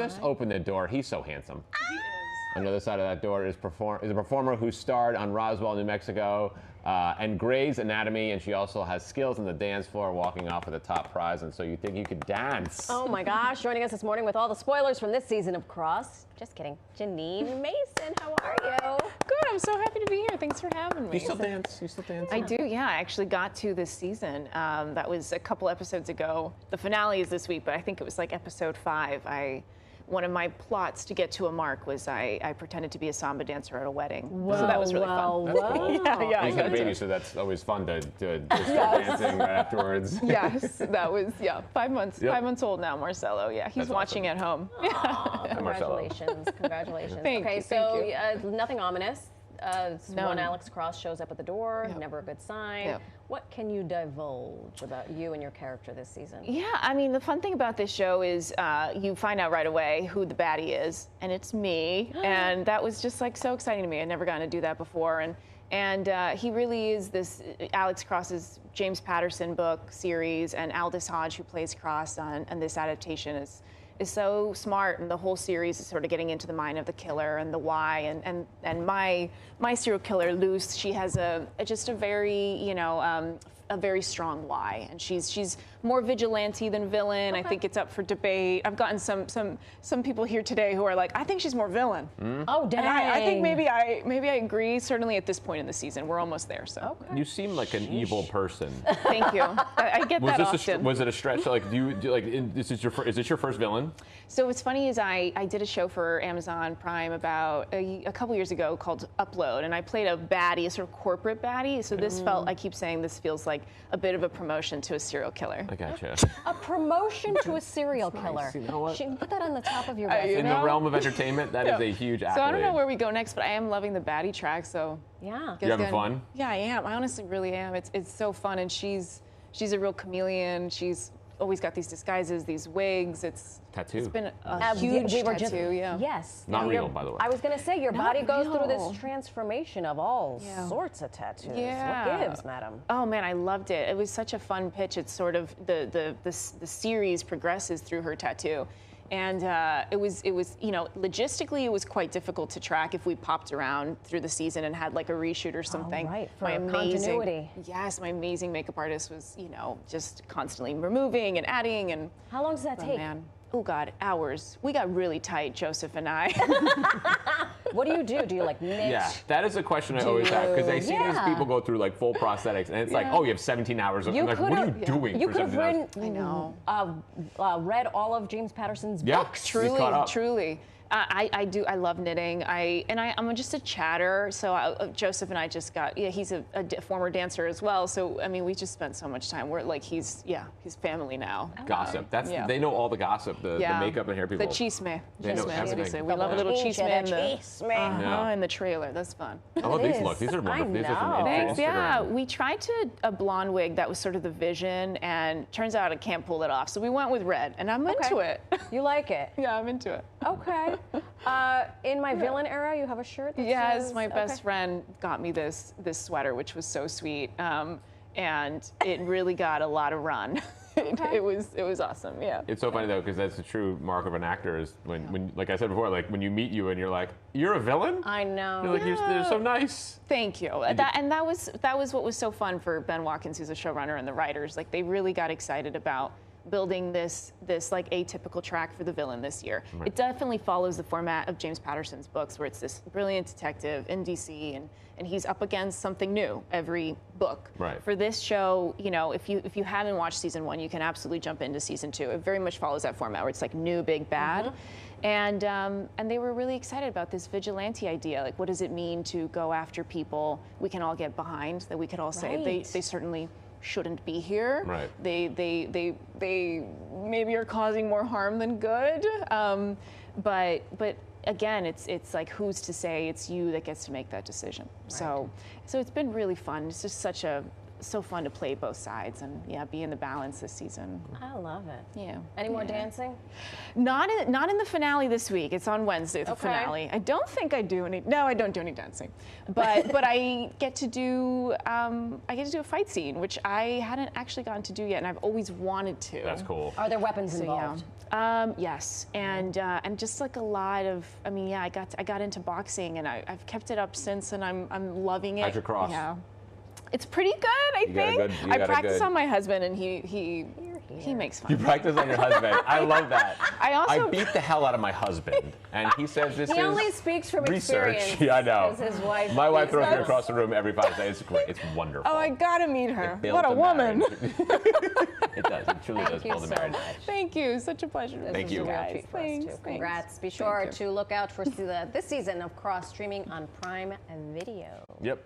Just open the door. He's so handsome. He is. On the other side of that door is a performer who starred on Roswell, New Mexico, and Grey's Anatomy, and she also has skills on the dance floor, walking off with the top prize. And so you think you could dance? Oh my gosh! Joining us this morning with all the spoilers from this season of Cross. Just kidding. Jeanine Mason, how are you? Good. I'm so happy to be here. Thanks for having me. You still dance? You still dance? I do, yeah. I actually got to this season. That was a couple episodes ago. The finale is this week, but I think it was like episode 5. One of my plots to get to a mark was I pretended to be a samba dancer at a wedding. Whoa, so that was really fun. Wow. He's got a baby, so that's always fun to start dancing right afterwards. Yes, that was, 5 months. Yep. 5 months old now, Marcelo. Yeah, he's That's watching awesome. at home. Aw, congratulations. Congratulations. Thank okay, you, so thank nothing ominous. No. When Alex Cross shows up at the door, Yep. never a good sign. Yep. What can you divulge about you and your character this season? Yeah, I mean, the fun thing about this show is you find out right away who the baddie is, and it's me. And that was just like so exciting to me. I'd never gotten to do that before. And he really is this, Alex Cross's James Patterson book series, and Aldous Hodge, who plays Cross on this adaptation, is so smart, and the whole series is sort of getting into the mind of the killer and the why. And my serial killer, Luce, she has just a very, a very strong why, and she's more vigilante than villain. Okay. I think it's up for debate. I've gotten some people here today who are like, I think she's more villain. Oh, dang. And I think maybe I agree. Certainly at this point in the season, we're almost there. So Okay. You seem like an evil person. thank you. I get that often. Was it a stretch? Like, is this your first villain? So what's funny is I did a show for Amazon Prime about a couple years ago called Upload, and I played a baddie, a sort of corporate baddie. So this felt, I keep saying this feels like a bit of a promotion to a serial killer. I gotcha. A promotion to a serial killer. Nice. You know what? She can put that on the top of your you resume. In the realm of entertainment, that is a huge accolade. So I don't know where we go next, but I am loving the baddie track. So Yeah. You having fun? Yeah, I am. I honestly really am. It's so fun, and she's a real chameleon. She's always got these disguises, these wigs. It's Tattoo. been a huge tattoo. Yes. Not And real, your- by the way. I was going to say, your Not body goes through real. this transformation of all Yeah. sorts of tattoos. Yeah. What gives, madam? Oh man, I loved it. It was such a fun pitch. It's sort of the series progresses through her tattoo, and it was logistically it was quite difficult to track if we popped around through the season and had like a reshoot or something. right, for my continuity. Yes, my amazing makeup artist was just constantly removing and adding and. How long does that take? Man. Oh God, hours. We got really tight, Joseph and I. What do you do? Do you like knit? Yeah, that is a question I always have, because I see these Yeah. people go through like full prosthetics, and it's like, oh, you have 17 hours. I'm like, what are you doing You for could have 17 hours? written, I know. read all of James Patterson's Yeah. books. He's caught up. Truly. I do. I love knitting. I'm just a chatter. So Joseph and I just got. Yeah, he's a former dancer as well. So I mean, we just spent so much time. We're like he's family now. Gossip. Yeah. They know all the gossip, the makeup and hair people. The chisme. They know Chisme, as we everything. say. We love a little chisme in the Yeah. in the trailer. That's fun. I love these is. looks. These are I wonderful. These are from know. Thanks. Yeah, Instagram. we tried a blonde wig that was sort of the vision, and turns out I can't pull it off. So we went with red, and I'm into it. You like it? Yeah, I'm into it. Okay. In my villain era, you have a shirt that Yes, says, my best okay. friend got me this sweater, which was so sweet, and it really got a lot of run. It was awesome. Yeah. It's so funny though, because that's the true mark of an actor is when, like I said before, like when you meet you and you're like, you're a villain. I know. You're like, they're so nice. Thank you. That was what was so fun for Ben Watkins, who's a showrunner, and the writers. Like they really got excited about building this like atypical track for the villain this year. Right. It definitely follows the format of James Patterson's books, where it's this brilliant detective in DC, and he's up against something new every book. Right. For this show, if you haven't watched season 1, you can absolutely jump into season 2. It very much follows that format, where it's like new big bad. And they were really excited about this vigilante idea. Like, what does it mean to go after people we can all get behind, that we could all say they certainly shouldn't be here. Right. They maybe are causing more harm than good. But again, it's like, who's to say it's you that gets to make that decision? Right. So it's been really fun. It's just so fun to play both sides and be in the balance this season. I love it. Yeah. Any more dancing? Not in the finale this week. It's on Wednesday, the Okay. finale. I don't think I do any. No, I don't do any dancing. But I get to do a fight scene, which I hadn't actually gotten to do yet, and I've always wanted to. That's cool. Are there weapons So, involved? Yes, and just like a lot of, I mean, yeah, I got into boxing, and I've kept it up since, and I'm loving it. How's your cross? Yeah, it's pretty good, I think. I practice on my husband, and he makes fun. You practice on your husband. I love that. I beat the hell out of my husband, and he says this is He only speaks from research. experience. Yeah, I know. As his wife My wife throws me That's- across the room every 5 days. It's great. It's wonderful. Oh, I gotta meet her. It What a builds woman. marriage. It does. It truly does Thank you build a so marriage. much. Thank you. Such a pleasure. Thank This you. was a real guys. treat for us, too. Thanks. Congrats. Be Thank sure you. to look out for this season of Cross streaming on Prime Video. Yep.